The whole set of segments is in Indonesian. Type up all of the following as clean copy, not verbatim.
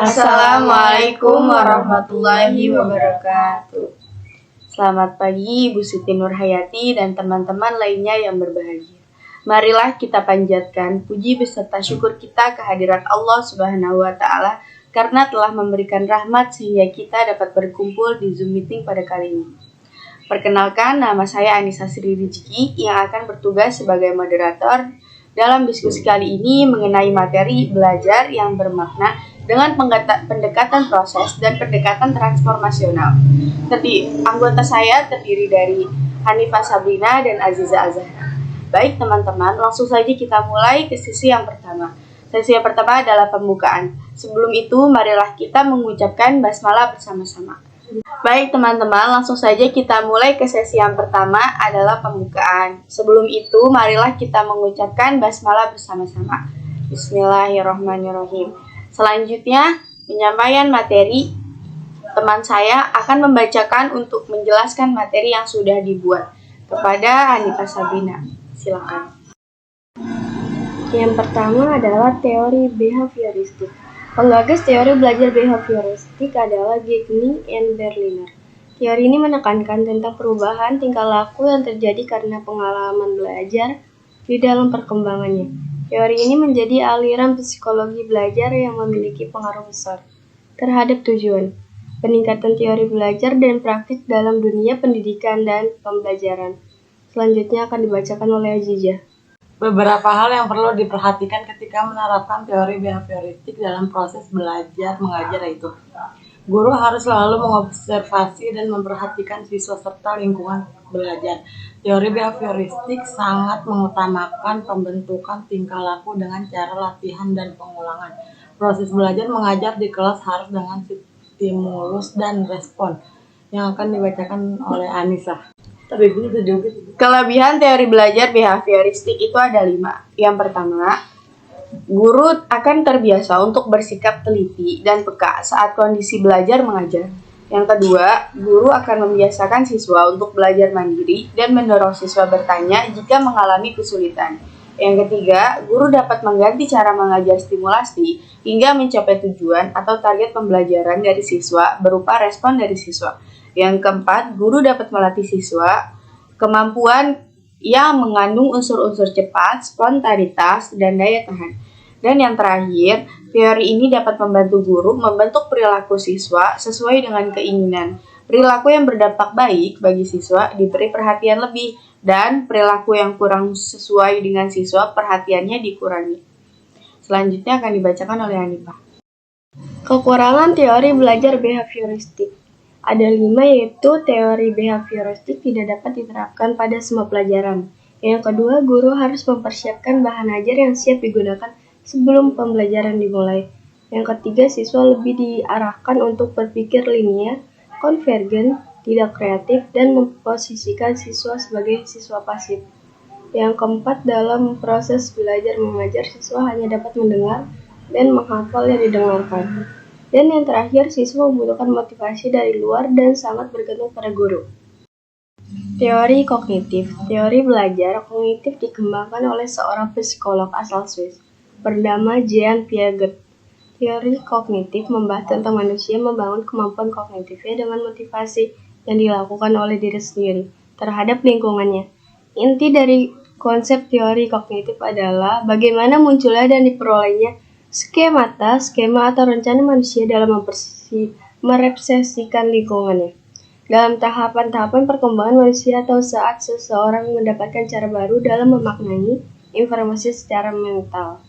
Assalamualaikum warahmatullahi wabarakatuh. Selamat pagi Ibu Siti Nurhayati dan teman-teman lainnya yang berbahagia. Marilah kita panjatkan puji beserta syukur kita kehadirat Allah Subhanahu wa Ta'ala karena telah memberikan rahmat sehingga kita dapat berkumpul di Zoom meeting pada kali ini. Perkenalkan, nama saya Anissa Sri Rizki yang akan bertugas sebagai moderator dalam diskusi kali ini mengenai materi belajar yang bermakna dengan pendekatan proses dan pendekatan transformasional. Anggota saya terdiri dari Hanifah Sabrina dan Aziza Azhara. Baik teman-teman, langsung saja kita mulai ke sesi yang pertama. Sesi yang pertama adalah pembukaan. Sebelum itu, marilah kita mengucapkan basmalah bersama-sama. Baik teman-teman, langsung saja kita mulai ke sesi yang pertama adalah pembukaan. Sebelum itu, marilah kita mengucapkan basmalah bersama-sama. Bismillahirrahmanirrahim. Selanjutnya, penyampaian materi. Teman saya akan membacakan untuk menjelaskan materi yang sudah dibuat kepada Hanifah Sabrina. Silakan. Yang pertama adalah teori behavioristik. Penggagas teori belajar behavioristik adalah Geiger and Berliner. Teori ini menekankan tentang perubahan tingkah laku yang terjadi karena pengalaman belajar di dalam perkembangannya. Teori ini menjadi aliran psikologi belajar yang memiliki pengaruh besar terhadap tujuan, peningkatan teori belajar dan praktik dalam dunia pendidikan dan pembelajaran. Selanjutnya akan dibacakan oleh Aziza. Beberapa hal yang perlu diperhatikan ketika menerapkan teori behavioristik dalam proses belajar mengajar yaitu guru harus selalu mengobservasi dan memperhatikan siswa serta lingkungan belajar. Teori behavioristik sangat mengutamakan pembentukan tingkah laku dengan cara latihan dan pengulangan. Proses belajar mengajar di kelas harus dengan stimulus dan respon yang akan dibacakan oleh Anissa. Kelebihan teori belajar behavioristik itu ada 5. Yang pertama, guru akan terbiasa untuk bersikap teliti dan peka saat kondisi belajar mengajar. Yang kedua, guru akan membiasakan siswa untuk belajar mandiri dan mendorong siswa bertanya jika mengalami kesulitan. Yang ketiga, guru dapat mengganti cara mengajar stimulasi hingga mencapai tujuan atau target pembelajaran dari siswa berupa respon dari siswa. Yang keempat, guru dapat melatih siswa kemampuan yang mengandung unsur-unsur cepat, spontanitas, dan daya tahan. Dan yang terakhir, teori ini dapat membantu guru membentuk perilaku siswa sesuai dengan keinginan. Perilaku yang berdampak baik bagi siswa diberi perhatian lebih, dan perilaku yang kurang sesuai dengan siswa perhatiannya dikurangi. Selanjutnya akan dibacakan oleh Hanifah. Kekurangan teori belajar behavioristik. Ada 5, yaitu teori behavioristik tidak dapat diterapkan pada semua pelajaran. Yang kedua, guru harus mempersiapkan bahan ajar yang siap digunakan sebelum pembelajaran dimulai. Yang ketiga, siswa lebih diarahkan untuk berpikir linear, konvergen, tidak kreatif, dan memposisikan siswa sebagai siswa pasif. Yang keempat, dalam proses belajar mengajar, siswa hanya dapat mendengar dan menghafal yang didengarkan. Dan yang terakhir, siswa membutuhkan motivasi dari luar dan sangat bergantung pada guru. Teori kognitif. Teori belajar kognitif dikembangkan oleh seorang psikolog asal Swiss bernama Jean Piaget. Teori kognitif membahas tentang manusia membangun kemampuan kognitifnya dengan motivasi yang dilakukan oleh diri sendiri terhadap lingkungannya. Inti dari konsep teori kognitif adalah bagaimana munculnya dan diperolehnya skema atau rencana manusia dalam merepresentasikan lingkungannya. Dalam tahapan-tahapan perkembangan manusia atau saat seseorang mendapatkan cara baru dalam memaknai informasi secara mental.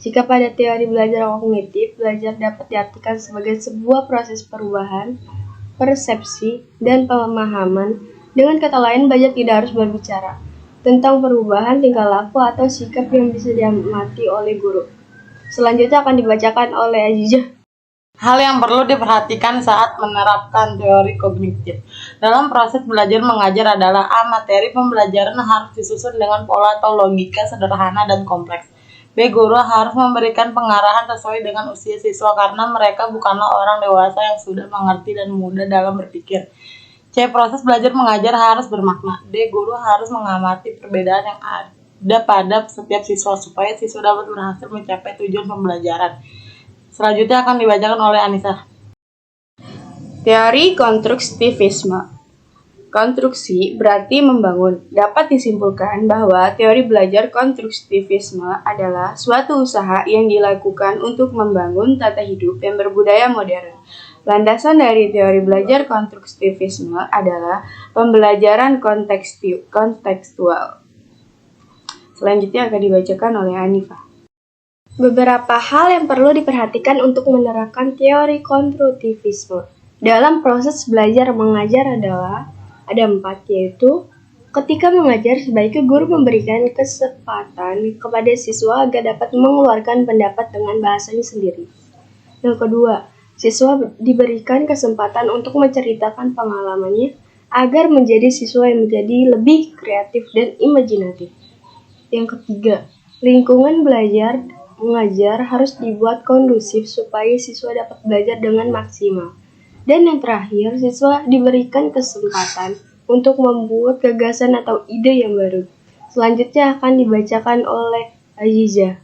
Jika pada teori belajar kognitif, belajar dapat diartikan sebagai sebuah proses perubahan, persepsi, dan pemahaman. Dengan kata lain, belajar tidak harus berbicara tentang perubahan tingkah laku atau sikap yang bisa diamati oleh guru. Selanjutnya akan dibacakan oleh Aziza. Hal yang perlu diperhatikan saat menerapkan teori kognitif dalam proses belajar mengajar adalah materi pembelajaran harus disusun dengan pola atau logika sederhana dan kompleks. B. Guru harus memberikan pengarahan sesuai dengan usia siswa karena mereka bukanlah orang dewasa yang sudah mengerti dan mudah dalam berpikir. C. Proses belajar mengajar harus bermakna. D. Guru harus mengamati perbedaan yang ada pada setiap siswa supaya siswa dapat berhasil mencapai tujuan pembelajaran. Selanjutnya akan dibacakan oleh Anissa. Teori konstruktivisme. Konstruksi berarti membangun. Dapat disimpulkan bahwa teori belajar konstruktivisme adalah suatu usaha yang dilakukan untuk membangun tata hidup yang berbudaya modern. Landasan dari teori belajar konstruktivisme adalah pembelajaran kontekstual. Selanjutnya akan dibacakan oleh Anifah. Beberapa hal yang perlu diperhatikan untuk menerapkan teori konstruktivisme dalam proses belajar mengajar adalah ada 4, yaitu ketika mengajar sebaiknya guru memberikan kesempatan kepada siswa agar dapat mengeluarkan pendapat dengan bahasanya sendiri. Yang kedua, siswa diberikan kesempatan untuk menceritakan pengalamannya agar menjadi siswa yang menjadi lebih kreatif dan imajinatif. Yang ketiga, lingkungan belajar mengajar harus dibuat kondusif supaya siswa dapat belajar dengan maksimal. Dan yang terakhir, siswa diberikan kesempatan untuk membuat gagasan atau ide yang baru. Selanjutnya akan dibacakan oleh Aziza.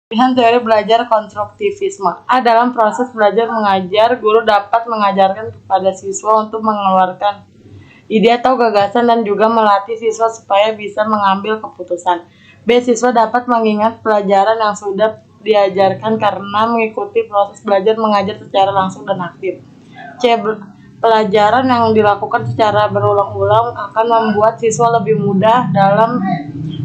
Pilihan teori belajar konstruktivisme. Dalam proses belajar mengajar, guru dapat mengajarkan kepada siswa untuk mengeluarkan ide atau gagasan dan juga melatih siswa supaya bisa mengambil keputusan. B. Siswa dapat mengingat pelajaran yang sudah diajarkan karena mengikuti proses belajar mengajar secara langsung dan aktif. C. Pelajaran yang dilakukan secara berulang-ulang akan membuat siswa lebih mudah dalam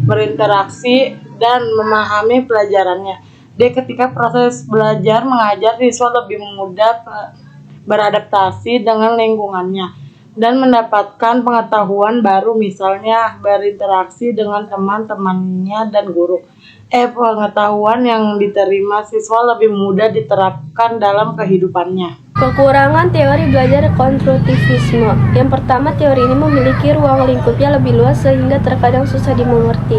berinteraksi dan memahami pelajarannya. D. Ketika proses belajar mengajar, siswa lebih mudah beradaptasi dengan lingkungannya dan mendapatkan pengetahuan baru, misalnya berinteraksi dengan teman-temannya dan guru. Pengetahuan yang diterima siswa lebih mudah diterapkan dalam kehidupannya. Kekurangan teori belajar konstruktivisme. Yang pertama, teori ini memiliki ruang lingkupnya lebih luas sehingga terkadang susah dimengerti.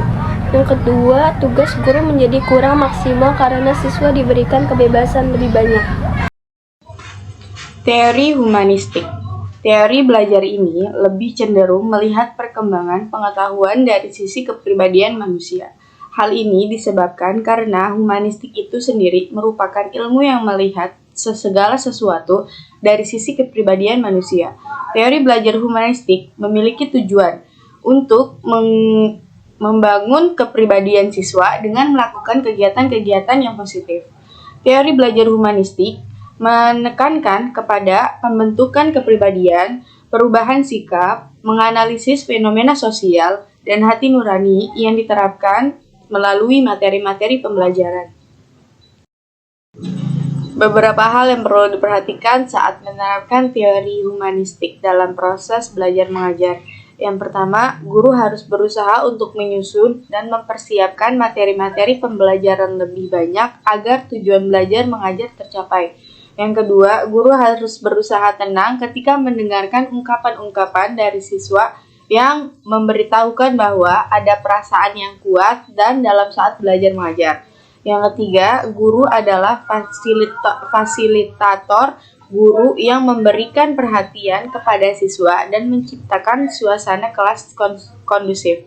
Yang kedua, tugas guru menjadi kurang maksimal karena siswa diberikan kebebasan lebih banyak. Teori humanistik. Teori belajar ini lebih cenderung melihat perkembangan pengetahuan dari sisi kepribadian manusia. Hal ini disebabkan karena humanistik itu sendiri merupakan ilmu yang melihat segala sesuatu dari sisi kepribadian manusia. Teori belajar humanistik memiliki tujuan untuk membangun kepribadian siswa dengan melakukan kegiatan-kegiatan yang positif. Teori belajar humanistik menekankan kepada pembentukan kepribadian, perubahan sikap, menganalisis fenomena sosial, dan hati nurani yang diterapkan melalui materi-materi pembelajaran. Beberapa hal yang perlu diperhatikan saat menerapkan teori humanistik dalam proses belajar mengajar. Yang pertama, guru harus berusaha untuk menyusun dan mempersiapkan materi-materi pembelajaran lebih banyak agar tujuan belajar mengajar tercapai. Yang kedua, guru harus berusaha tenang ketika mendengarkan ungkapan-ungkapan dari siswa yang memberitahukan bahwa ada perasaan yang kuat dan dalam saat belajar mengajar. Yang ketiga, guru adalah fasilitator guru yang memberikan perhatian kepada siswa dan menciptakan suasana kelas kondusif.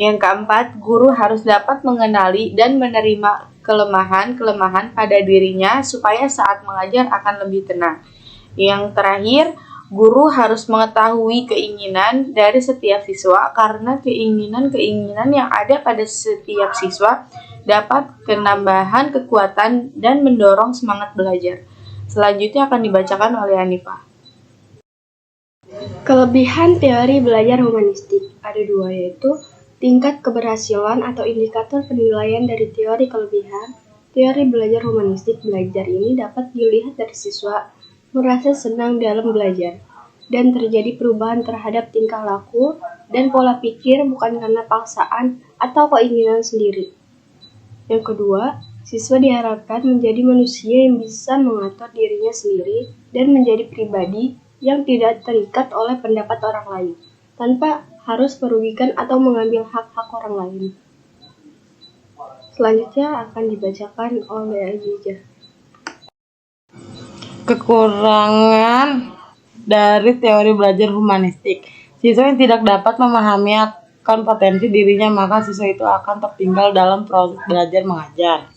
Yang keempat, guru harus dapat mengenali dan menerima kelemahan-kelemahan pada dirinya supaya saat mengajar akan lebih tenang. Yang terakhir, guru harus mengetahui keinginan dari setiap siswa karena keinginan-keinginan yang ada pada setiap siswa dapat penambahan kekuatan dan mendorong semangat belajar. Selanjutnya akan dibacakan oleh Anifah. Kelebihan teori belajar humanistik ada 2, yaitu tingkat keberhasilan atau indikator penilaian dari teori kelebihan. Teori belajar humanistik belajar ini dapat dilihat dari siswa merasa senang dalam belajar, dan terjadi perubahan terhadap tingkah laku dan pola pikir bukan karena paksaan atau keinginan sendiri. Yang kedua, siswa diharapkan menjadi manusia yang bisa mengatur dirinya sendiri dan menjadi pribadi yang tidak terikat oleh pendapat orang lain, tanpa harus merugikan atau mengambil hak-hak orang lain. Selanjutnya akan dibacakan oleh Aziza. Kekurangan dari teori belajar humanistik. Siswa yang tidak dapat memahami akan potensi dirinya, maka siswa itu akan tertinggal dalam proses belajar mengajar.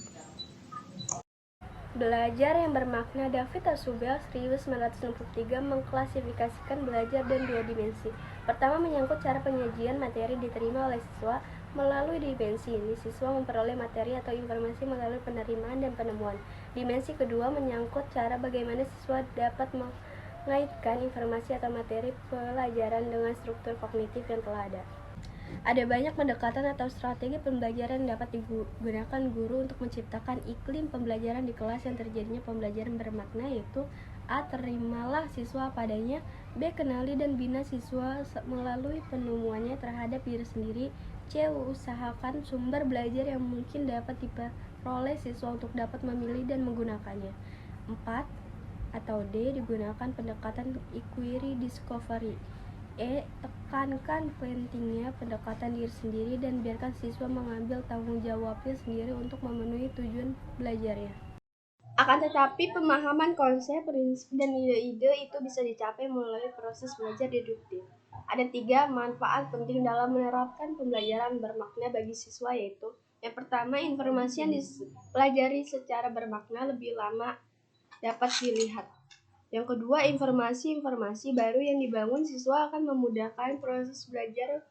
Belajar yang bermakna. David Asubel 1963 mengklasifikasikan belajar dan dua dimensi. Pertama, menyangkut cara penyajian materi diterima oleh siswa. Melalui dimensi ini, siswa memperoleh materi atau informasi melalui penerimaan dan penemuan. Dimensi kedua menyangkut cara bagaimana siswa dapat mengaitkan informasi atau materi pelajaran dengan struktur kognitif yang telah ada. Ada banyak pendekatan atau strategi pembelajaran yang dapat digunakan guru untuk menciptakan iklim pembelajaran di kelas yang terjadinya pembelajaran bermakna, yaitu A. Terimalah siswa padanya. B. Kenali dan bina siswa melalui penemuannya terhadap diri sendiri. C. Usahakan sumber belajar yang mungkin dapat diperoleh siswa untuk dapat memilih dan menggunakannya. 4. Atau D. Digunakan pendekatan inquiry discovery. E. Tekankan pentingnya pendekatan diri sendiri dan biarkan siswa mengambil tanggung jawabnya sendiri untuk memenuhi tujuan belajarnya. Akan tetapi, pemahaman konsep, prinsip, dan ide-ide itu bisa dicapai melalui proses belajar deduktif. Ada 3 manfaat penting dalam menerapkan pembelajaran bermakna bagi siswa, yaitu yang pertama, informasi yang dipelajari secara bermakna lebih lama dapat dilihat. Yang kedua, informasi baru yang dibangun siswa akan memudahkan proses belajar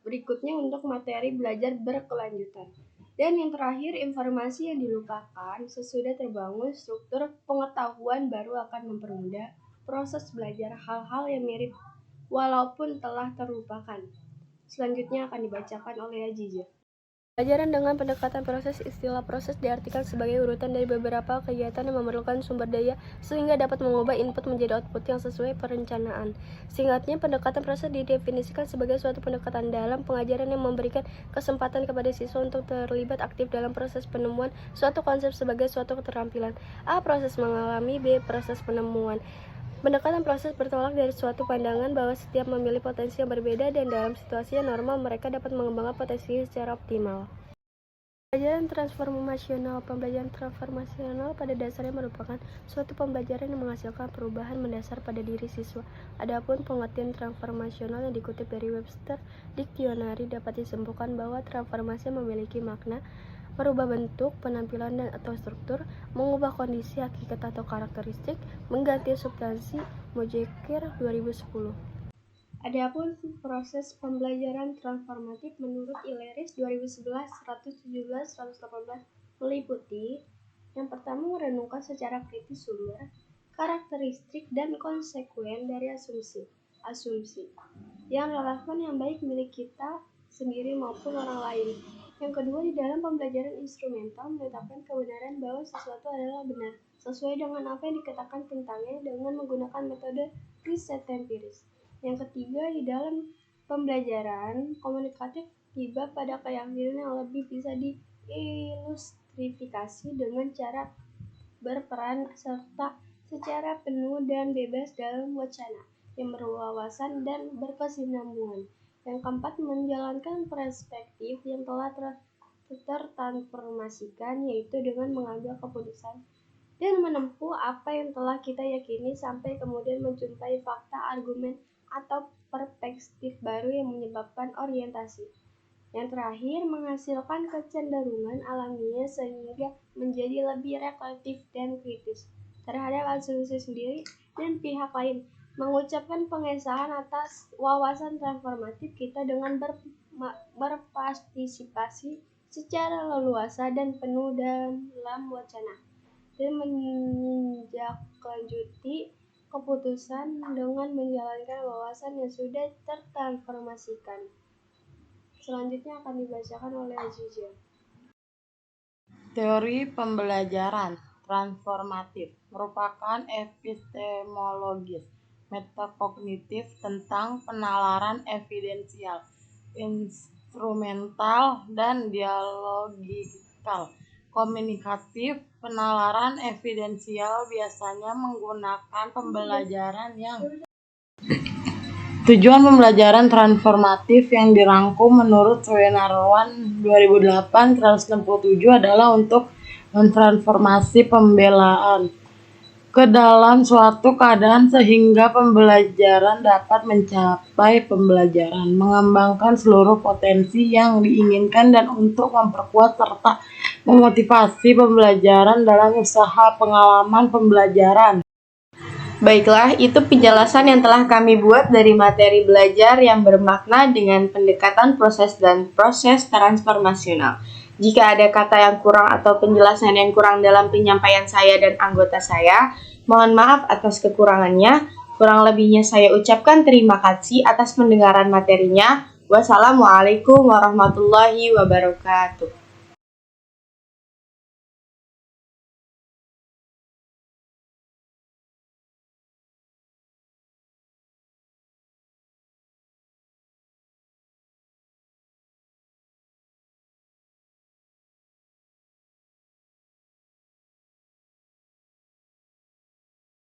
berikutnya untuk materi belajar berkelanjutan. Dan yang terakhir, informasi yang dilupakan sesudah terbangun struktur pengetahuan baru akan mempermudah proses belajar hal-hal yang mirip walaupun telah terlupakan. Selanjutnya akan dibacakan oleh Aziza. Pelajaran dengan pendekatan proses. Istilah proses diartikan sebagai urutan dari beberapa kegiatan yang memerlukan sumber daya sehingga dapat mengubah input menjadi output yang sesuai perencanaan. Singkatnya, pendekatan proses didefinisikan sebagai suatu pendekatan dalam pengajaran yang memberikan kesempatan kepada siswa untuk terlibat aktif dalam proses penemuan suatu konsep sebagai suatu keterampilan. A. Proses mengalami. B. Proses penemuan. Pendekatan proses bertolak dari suatu pandangan bahwa setiap memilih potensi yang berbeda dan dalam situasi yang normal mereka dapat mengembangkan potensi secara optimal. Pembelajaran transformasional. Pembelajaran transformasional pada dasarnya merupakan suatu pembelajaran yang menghasilkan perubahan mendasar pada diri siswa. Adapun pengertian transformasional yang dikutip dari Webster Dictionary dapat disimpulkan bahwa transformasi memiliki makna merubah bentuk, penampilan, dan atau struktur, mengubah kondisi, hakikat, atau karakteristik, mengganti substansi. Mojekir 2010. Adapun proses pembelajaran transformatif menurut Ileris 2011, 117, 118 meliputi yang pertama, merenungkan secara kritis sumber, karakteristik, dan konsekuen dari asumsi yang relevan yang baik milik kita sendiri maupun orang lain. Yang kedua, di dalam pembelajaran instrumental menetapkan kebenaran bahwa sesuatu adalah benar sesuai dengan apa yang dikatakan tentangnya dengan menggunakan metode riset empiris. Yang ketiga, di dalam pembelajaran komunikatif tiba pada keyakinan yang lebih bisa diilustrifikasi dengan cara berperan serta secara penuh dan bebas dalam wacana yang berwawasan dan berkesinambungan. Yang keempat, menjalankan perspektif yang telah tertransformasikan, yaitu dengan mengambil keputusan dan menempuh apa yang telah kita yakini sampai kemudian menjumpai fakta, argumen, atau perspektif baru yang menyebabkan orientasi. Yang terakhir, menghasilkan kecenderungan alamiah sehingga menjadi lebih reflektif dan kritis terhadap asumsi sendiri dan pihak lain. Mengucapkan pengesahan atas wawasan transformatif kita dengan berpartisipasi secara leluasa dan penuh dalam wacana, dan menindaklanjuti keputusan dengan menjalankan wawasan yang sudah tertransformasikan. Selanjutnya akan dibacakan oleh Aziza. Teori pembelajaran transformatif merupakan epistemologis metakognitif tentang penalaran evidensial, instrumental, dan dialogikal. Komunikatif, penalaran evidensial biasanya menggunakan pembelajaran yang tujuan pembelajaran transformatif yang dirangkum menurut Swenarwan 2008 167 adalah untuk mentransformasi pembelaan ke dalam suatu keadaan sehingga pembelajaran dapat mencapai pembelajaran, mengembangkan seluruh potensi yang diinginkan dan untuk memperkuat serta memotivasi pembelajaran dalam usaha pengalaman pembelajaran. Baiklah, itu penjelasan yang telah kami buat dari materi belajar yang bermakna dengan pendekatan proses dan proses transformasional. Jika ada kata yang kurang atau penjelasan yang kurang dalam penyampaian saya dan anggota saya, mohon maaf atas kekurangannya. Kurang lebihnya saya ucapkan terima kasih atas pendengaran materinya. Wassalamualaikum warahmatullahi wabarakatuh.